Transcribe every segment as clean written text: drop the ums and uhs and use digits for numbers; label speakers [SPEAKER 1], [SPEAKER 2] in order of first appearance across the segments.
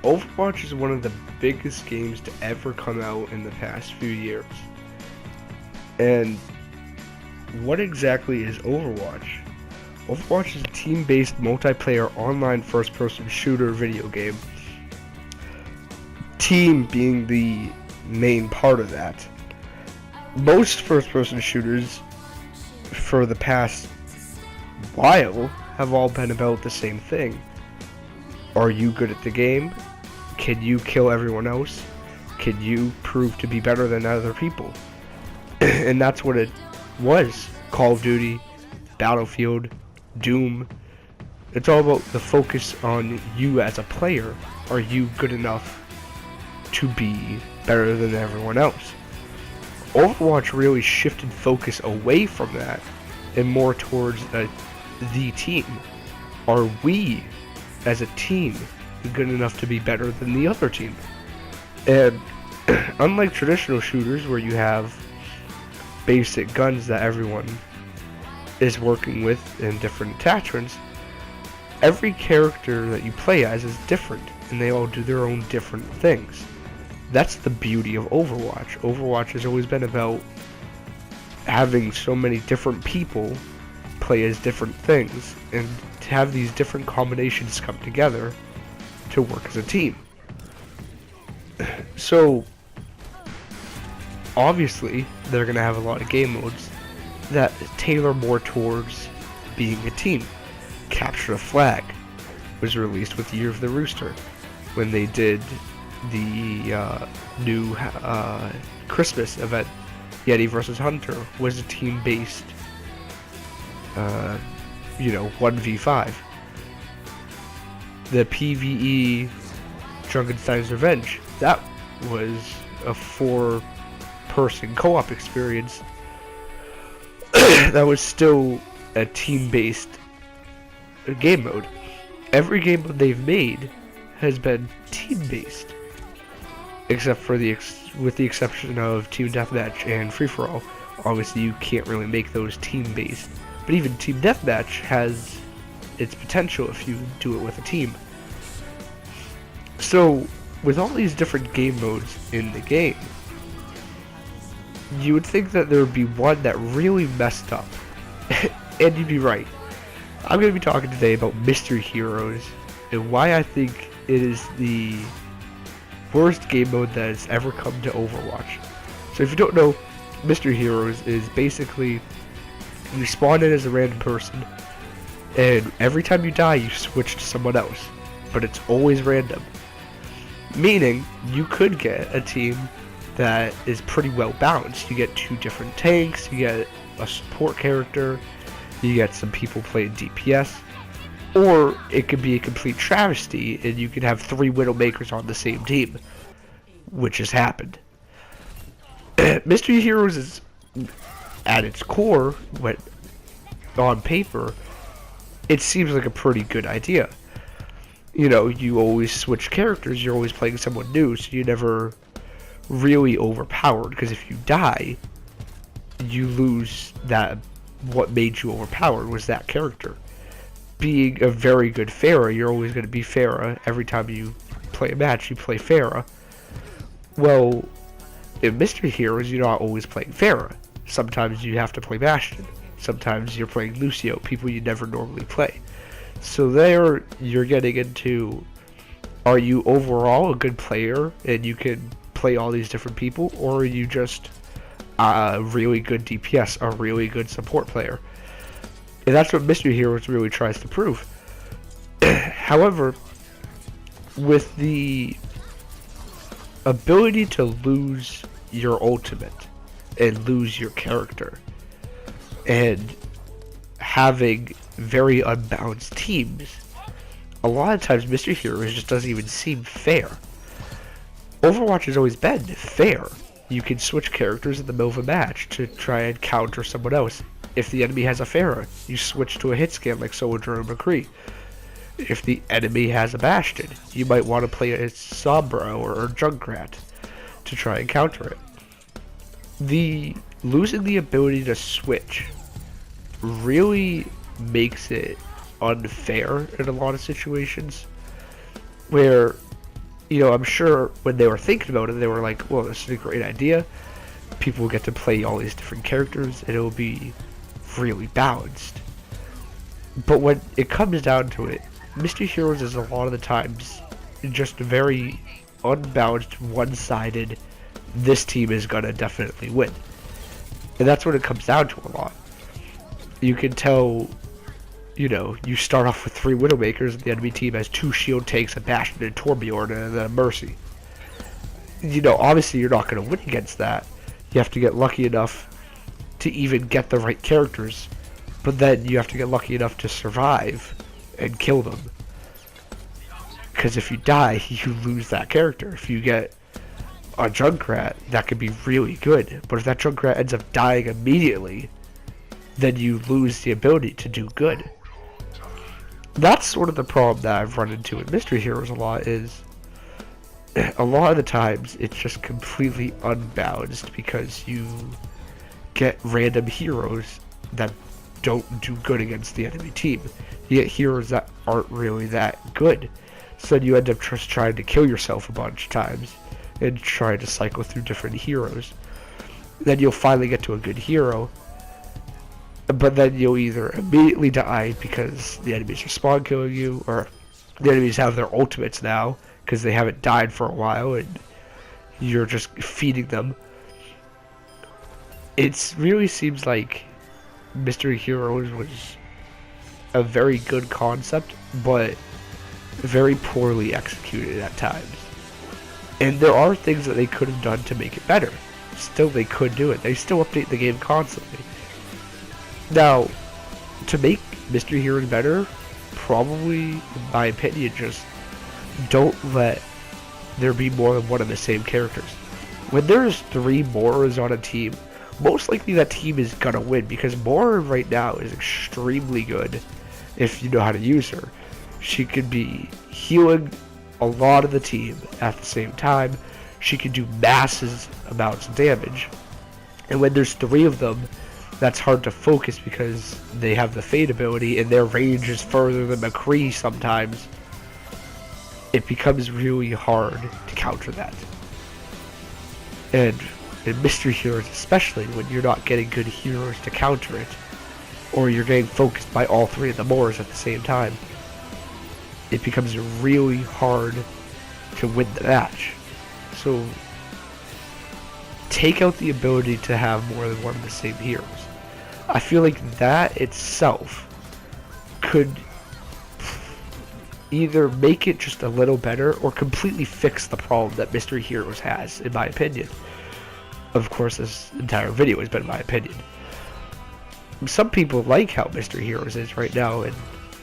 [SPEAKER 1] Overwatch is one of the biggest games to ever come out in the past few years. And what exactly is Overwatch? Overwatch is a team-based multiplayer online first-person shooter video game. Team being the main part of that. Most first-person shooters for the past while have all been about the same thing. Are you good at the game? Can you kill everyone else? Can you prove to be better than other people? And that's what it was. Call of Duty, Battlefield, Doom. It's all about the focus on you as a player. Are you good enough to be better than everyone else? Overwatch really shifted focus away from that and more towards the team. Are we as a team good enough to be better than the other team? And unlike traditional shooters where you have basic guns that everyone is working with in different attachments, every character that you play as is different and they all do their own different things. That's the beauty of Overwatch. Overwatch has always been about having so many different people play as different things and to have these different combinations come together to work as a team. So obviously they're going to have a lot of game modes that tailor more towards being a team. Capture the Flag was released with Year of the Rooster when they did the new Christmas event. Yeti vs. Hunter was a team-based 1v5. The PvE Drunkenstein's Revenge, that was a 4-person co-op experience that was still a team-based game mode. Every game mode they've made has been team-based, except for with the exception of Team Deathmatch and Free For All. Obviously, you can't really make those team-based, but even Team Deathmatch has its potential if you do it with a team. So, with all these different game modes in the game, you would think that there would be one that really messed up, and you'd be right. I'm going to be talking today about Mystery Heroes and why I think it is the worst game mode that has ever come to Overwatch. So if you don't know, Mystery Heroes is basically you spawn in as a random person, and every time you die you switch to someone else, but it's always random. Meaning you could get a team that is pretty well balanced. You get 2 different tanks, you get a support character, you get some people playing DPS, or it could be a complete travesty and you could have 3 Widowmakers on the same team, which has happened. Mystery Heroes is, at its core, when on paper, it seems like a pretty good idea. You know, you always switch characters, you're always playing someone new, so you're never really overpowered, because if you die, you lose that. What made you overpowered was that character. Being a very good Pharah, you're always going to be Pharah. Every time you play a match, you play Pharah. Well, in Mystery Heroes, you're not always playing Pharah. Sometimes you have to play Bastion. Sometimes you're playing Lucio, people you never normally play. So there, you're getting into, are you overall a good player and you can play all these different people, or are you just a really good DPS, a really good support player? And that's what Mystery Heroes really tries to prove. However, with the ability to lose your ultimate and lose your character, and having very unbalanced teams, a lot of times Mystery Heroes just doesn't even seem fair. Overwatch has always been fair. You can switch characters in the middle of a match to try and counter someone else. If the enemy has a Pharah, you switch to a hit scan like Soldier or McCree. If the enemy has a Bastion, you might want to play a Sombra or Junkrat to try and counter it. Losing the ability to switch really makes it unfair in a lot of situations, where I'm sure when they were thinking about it, they were like, well, this is a great idea. People will get to play all these different characters, and it will be really balanced. But when it comes down to it, Mystery Heroes is a lot of the times just very unbalanced, one-sided. This team is gonna definitely win, and that's what it comes down to a lot. You can tell, you start off with 3 Widowmakers, and the enemy team has 2 shield tanks, a Bastion, and Torbjorn, and then a Mercy. Obviously you're not gonna win against that. You have to get lucky enough to even get the right characters, but then you have to get lucky enough to survive and kill them. Because if you die, you lose that character. If you get a Junkrat, that could be really good. But if that Junkrat ends up dying immediately, then you lose the ability to do good. That's sort of the problem that I've run into with Mystery Heroes a lot, is a lot of the times it's just completely unbalanced because you get random heroes that don't do good against the enemy team. You get heroes that aren't really that good. So then you end up just trying to kill yourself a bunch of times and trying to cycle through different heroes. Then you'll finally get to a good hero, but then you'll either immediately die because the enemies are spawn killing you, or the enemies have their ultimates now because they haven't died for a while and you're just feeding them. It really seems like Mystery Heroes was a very good concept, but very poorly executed at times. And there are things that they could have done to make it better. Still, they could do it. They still update the game constantly. Now, to make Mystery Heroes better, probably, in my opinion, just don't let there be more than one of the same characters. When there's 3 Moras on a team, most likely that team is gonna win, because Mora right now is extremely good if you know how to use her. She could be healing a lot of the team at the same time. She can do massive amounts of damage. And when there's 3 of them, that's hard to focus because they have the Fade ability and their range is further than McCree sometimes. It becomes really hard to counter that. And in Mystery Heroes especially, when you're not getting good heroes to counter it, or you're getting focused by all 3 of the Moors at the same time, it becomes really hard to win the match. So take out the ability to have more than one of the same heroes. I feel like that itself could either make it just a little better or completely fix the problem that Mystery Heroes has, in my opinion. Of course, this entire video has been my opinion. Some people like how Mystery Heroes is right now, and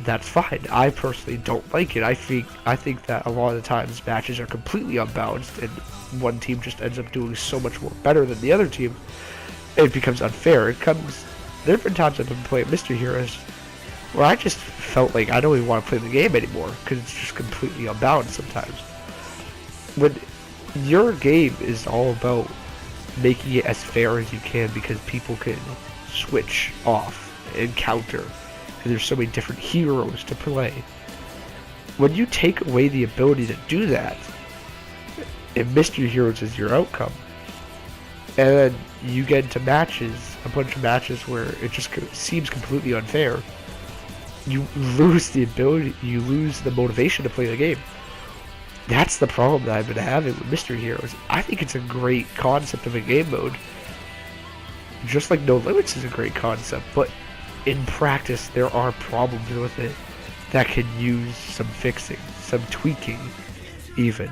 [SPEAKER 1] that's fine. I personally don't like it. I think that a lot of the times matches are completely unbalanced and one team just ends up doing so much more better than the other team. It becomes unfair. There have been times I've been playing Mystery Heroes where I just felt like I don't even want to play the game anymore because it's just completely unbalanced sometimes. When your game is all about making it as fair as you can because people can switch off and counter, and there's so many different heroes to play. When you take away the ability to do that, and Mystery Heroes is your outcome, and then you get into matches, a bunch of matches where it just seems completely unfair, you lose the ability, you lose the motivation to play the game. That's the problem that I've been having with Mystery Heroes. I think it's a great concept of a game mode, just like No Limits is a great concept, but in practice there are problems with it that could use some fixing, some tweaking even.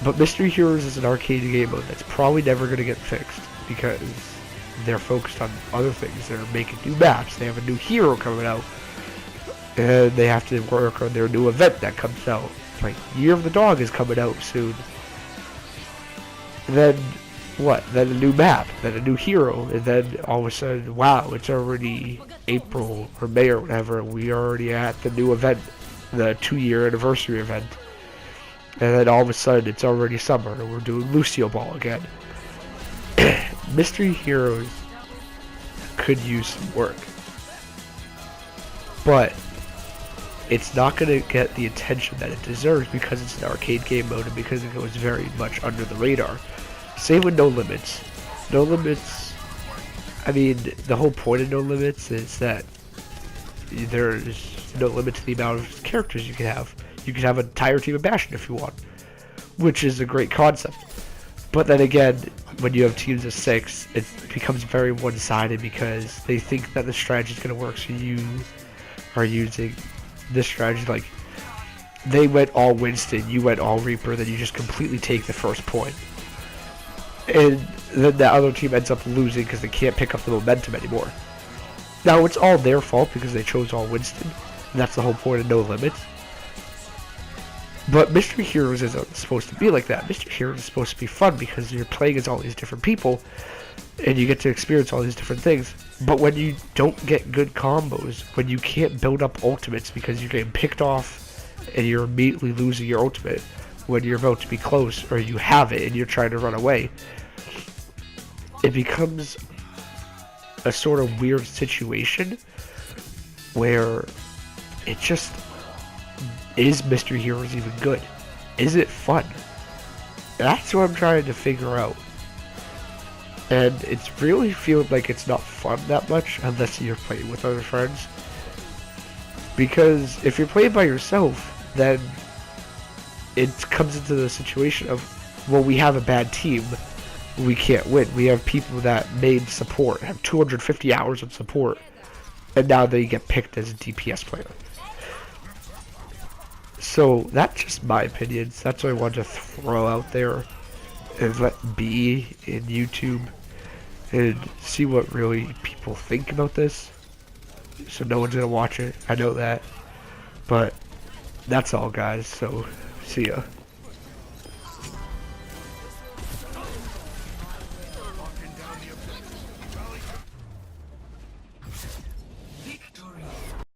[SPEAKER 1] But Mystery Heroes is an arcade game mode that's probably never going to get fixed because they're focused on other things. They're making new maps, they have a new hero coming out, and they have to work on their new event that comes out. Like, Year of the Dog is coming out soon. Then what? Then a new map, then a new hero, and then all of a sudden, wow, it's already April or May or whatever, we are already at the new event, the 2-year anniversary event. And then all of a sudden, it's already summer, and we're doing Lucio Ball again. Mystery Heroes could use some work. But it's not going to get the attention that it deserves because it's an arcade game mode and because it goes very much under the radar. Same with No Limits. No Limits, I mean, the whole point of No Limits is that there's no limit to the amount of characters you can have. You can have an entire team of Bastion if you want, which is a great concept. But then again, when you have teams of 6, it becomes very one-sided because they think that the strategy is going to work, so you are using this strategy. Like, they went all Winston, you went all Reaper, then you just completely take the first point. And then the other team ends up losing because they can't pick up the momentum anymore. Now, it's all their fault because they chose all Winston, and that's the whole point of No Limits. But Mystery Heroes isn't supposed to be like that. Mystery Heroes is supposed to be fun because you're playing as all these different people, and you get to experience all these different things. But when you don't get good combos, when you can't build up ultimates because you're getting picked off and you're immediately losing your ultimate when you're about to be close, or you have it and you're trying to run away, it becomes a sort of weird situation where it just, is Mystery Heroes even good? Is it fun? That's what I'm trying to figure out. And it's really feeling like it's not fun that much unless you're playing with other friends. Because if you're playing by yourself, then it comes into the situation of, well, we have a bad team, we can't win. We have people that made support, have 250 hours of support, and now they get picked as a DPS player. So that's just my opinions. That's what I wanted to throw out there and let be in YouTube and see what really people think about this. So no one's gonna watch it, I know that. But that's all, guys, so see ya.